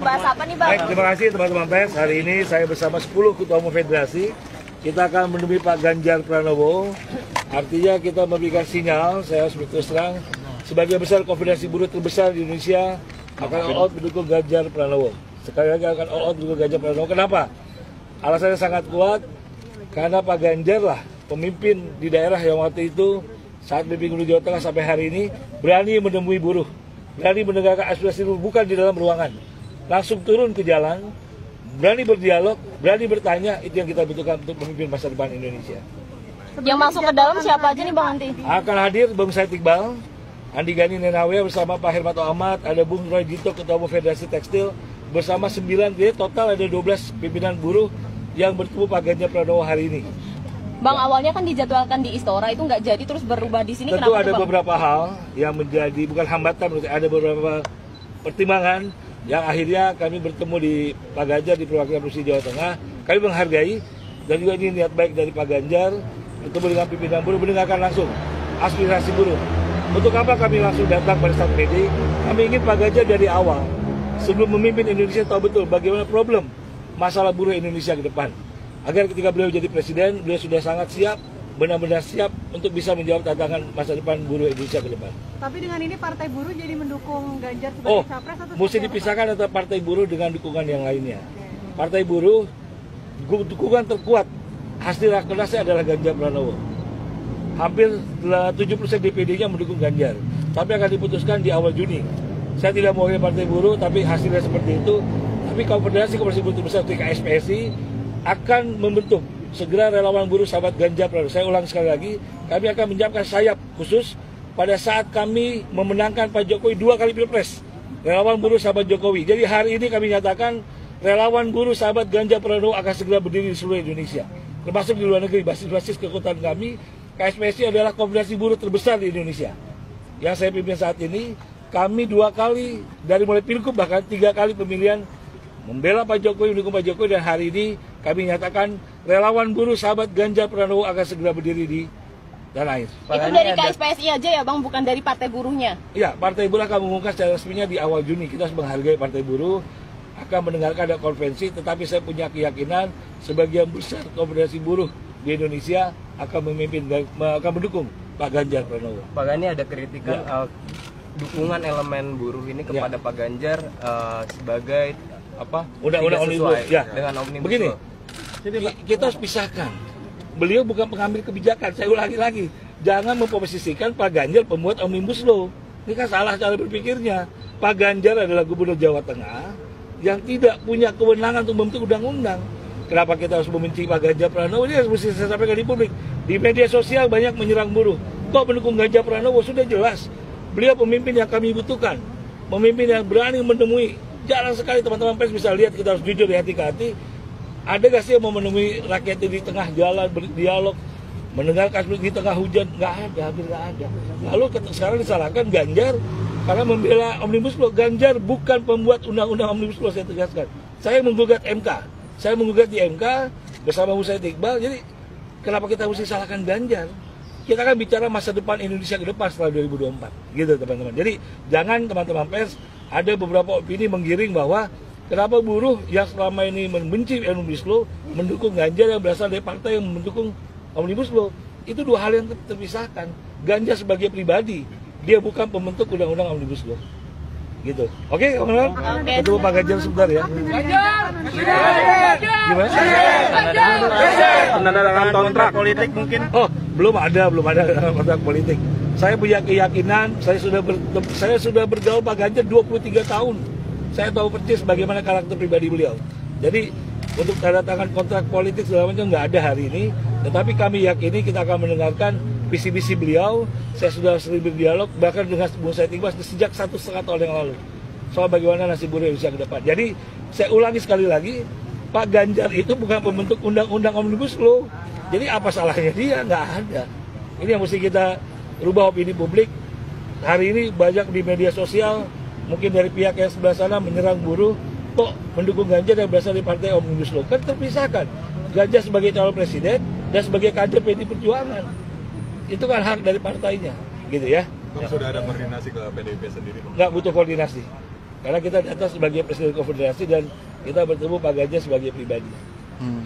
membahas apa nih Bang? Baik, terima kasih teman-teman pers. Hari ini saya bersama 10 ketua umum federasi. Kita akan menemui Pak Ganjar Pranowo. Artinya kita memberikan sinyal, saya harus berterus terang, sebagian besar konfederasi buruh terbesar di Indonesia akan all out mendukung Ganjar Pranowo. Sekali lagi akan all out mendukung Ganjar Pranowo. Kenapa? Alasannya sangat kuat, karena Pak Ganjar lah pemimpin di daerah yang waktu itu saat memimpin Gubernur Jawa Tengah sampai hari ini berani menemui buruh, berani mendengarkan aspirasi buruh bukan di dalam ruangan, langsung turun ke jalan, berani berdialog, berani bertanya. Itu yang kita butuhkan untuk memimpin masa depan Indonesia. Yang masuk ke dalam siapa aja nih Bang nanti? Akan hadir Bung Said Iqbal, Andi Gani Nenawe bersama Pak Hermanto Ahmad, ada Bung Roy Dito, Ketua Umum Federasi Tekstil, bersama 9, jadi total ada 12 pimpinan buruh yang bertemu Pak Ganjar Pranowo hari ini. Bang, awalnya kan dijadwalkan di Istora, itu nggak jadi terus berubah di sini. Tentu kenapa ada tuh, Bang? beberapa hal yang menjadi bukan hambatan, ada beberapa pertimbangan yang akhirnya kami bertemu di Pak Ganjar di perwakilan Provinsi Jawa Tengah. Kami menghargai dan juga ini niat baik dari Pak Ganjar bertemu dengan pimpinan buruh, mendengarkan langsung aspirasi buruh. Untuk apa kami langsung datang pada saat ini? Kami ingin Pak Ganjar dari awal sebelum memimpin Indonesia tahu betul bagaimana problem masalah buruh Indonesia ke depan. Agar ketika beliau jadi presiden, beliau sudah sangat siap, benar-benar siap untuk bisa menjawab tantangan masa depan buruh Indonesia ke depan. Tapi dengan ini Partai Buruh jadi mendukung Ganjar sebagai capres atau mesti dipisahkan antara Partai Buruh dengan dukungan yang lainnya. Partai Buruh, dukungan terkuat hasil rakernasnya adalah Ganjar Pranowo. Hampir 70% DPD-nya mendukung Ganjar. Tapi akan diputuskan di awal Juni. Saya tidak mewakili Partai Buruh, tapi hasilnya seperti itu. Tapi Konfederasi Buruh Terbesar KSPSI akan membentuk segera relawan buruh sahabat Ganjar Pranowo. Saya ulang sekali lagi, kami akan menyiapkan sayap khusus pada saat kami memenangkan Pak Jokowi 2 kali Pilpres. Relawan buruh sahabat Jokowi. Jadi hari ini kami nyatakan relawan buruh sahabat Ganjar Pranowo akan segera berdiri di seluruh Indonesia. Termasuk di luar negeri, basis-basis kekuatan kami. KSPSI adalah konfederasi buruh terbesar di Indonesia. Yang saya pimpin saat ini, kami 2 kali, dari mulai Pilgub bahkan 3 kali pemilihan membela Pak Jokowi, mendukung Pak Jokowi, dan hari ini kami nyatakan relawan buruh sahabat Ganjar Pranowo akan segera berdiri di tanah air. Itu dari KSPSI aja ya Bang, bukan dari Partai Buruhnya? Iya, Partai Buruh akan mengumumkan secara resminya di awal Juni. Kita harus menghargai Partai Buruh, akan mendengarkan ada konvensi, tetapi saya punya keyakinan sebagian besar konfederasi buruh di Indonesia akan mendukung Pak Ganjar Pranowo. Pak Gani, ada kritikan dukungan elemen buruh ini kepada Pak Ganjar sebagai undang-undang omnibus ya. Dengan omnibus begini, kita harus pisahkan. Beliau bukan pengambil kebijakan. Saya ulangi lagi, jangan memposisikan Pak Ganjar pembuat omnibus law. Ini kan salah cara berpikirnya. Pak Ganjar adalah Gubernur Jawa Tengah yang tidak punya kewenangan untuk membentuk undang-undang. Kenapa kita harus membenci Pak Ganjar Pranowo? Ini harus saya sampaikan di publik. Di media sosial banyak menyerang buruh. Kok mendukung Ganjar Pranowo? Sudah jelas. Beliau pemimpin yang kami butuhkan. Pemimpin yang berani menemui. Jarang sekali teman-teman pers bisa lihat, kita harus jujur di hati ke hati. Ada gak sih yang mau menemui rakyat di tengah jalan, berdialog, mendengarkan di tengah hujan? Nggak ada, hampir nggak ada. Lalu sekarang disalahkan Ganjar karena membela Omnibus Law. Ganjar bukan pembuat undang-undang Omnibus Law, saya tegaskan. Saya menggugat MK. Saya menggugat di MK bersama Bung Said Iqbal. Jadi kenapa kita mesti salahkan Ganjar? Kita akan bicara masa depan Indonesia ke depan setelah 2024. Gitu teman-teman. Jadi jangan teman-teman pers ada beberapa opini menggiring bahwa kenapa buruh yang selama ini membenci Omnibus Law mendukung Ganjar yang berasal dari partai yang mendukung Omnibus Law. Itu 2 hal yang terpisahkan. Ganjar sebagai pribadi, dia bukan pembentuk undang-undang Omnibus Law. Gitu. Oke, teman-teman? Ketemu Pak Ganjar sebentar ya. Gimana? Penandatangan kontrak politik mungkin? Oh, belum ada kontrak politik. Saya punya keyakinan, saya sudah bergaul Pak Ganjar 23 tahun. Saya tahu persis bagaimana karakter pribadi beliau. Jadi untuk tanda tangan kontrak politik segala macam nggak ada hari ini. Tetapi kami yakini kita akan mendengarkan visi-visi beliau. Saya sudah sering berdialog bahkan dengan Bung Said Iqbal sejak 1,5 tahun yang lalu soal bagaimana nasib buruh Indonesia ke depan. Jadi saya ulangi sekali lagi, Pak Ganjar itu bukan pembentuk undang-undang Omnibus Law. Jadi apa salahnya dia? Nggak ada. Ini yang mesti kita rubah opini publik. Hari ini banyak di media sosial, mungkin dari pihak yang sebelah sana menyerang buruh, kok mendukung Ganjar yang berasal dari partai Omnibus Law. Kan terpisahkan. Ganjar sebagai calon presiden dan sebagai kader PDI Perjuangan. Itu kan hak dari partainya, gitu ya. Sudah ada koordinasi ke PDIP sendiri? Nggak butuh koordinasi. Karena kita datang sebagai Presiden Konfederasi dan kita bertemu Pak Ganjar sebagai pribadi.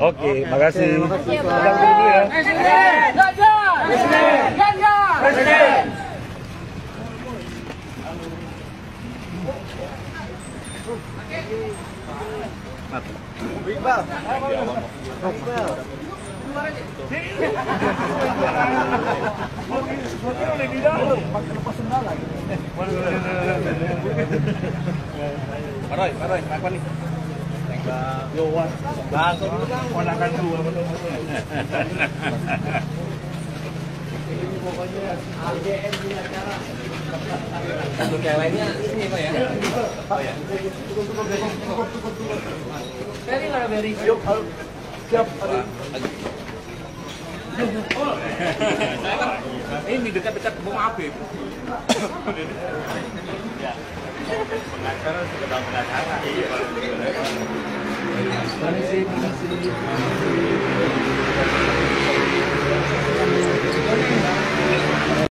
Oke, makasih. Makasih ya, Pak. Kita berdiri dulu ya. Presiden! Ganjar! Presiden! Ganjar! Presiden! Maroy, apa nih? Yowan, Bang, ponakan dua. Untuk yang lainnya ini Pak ya. Oh ya. Beri mana Beri? Siap. Ini dekat-dekat Bung Afif. Pengacara sudah pengacara. Permisi.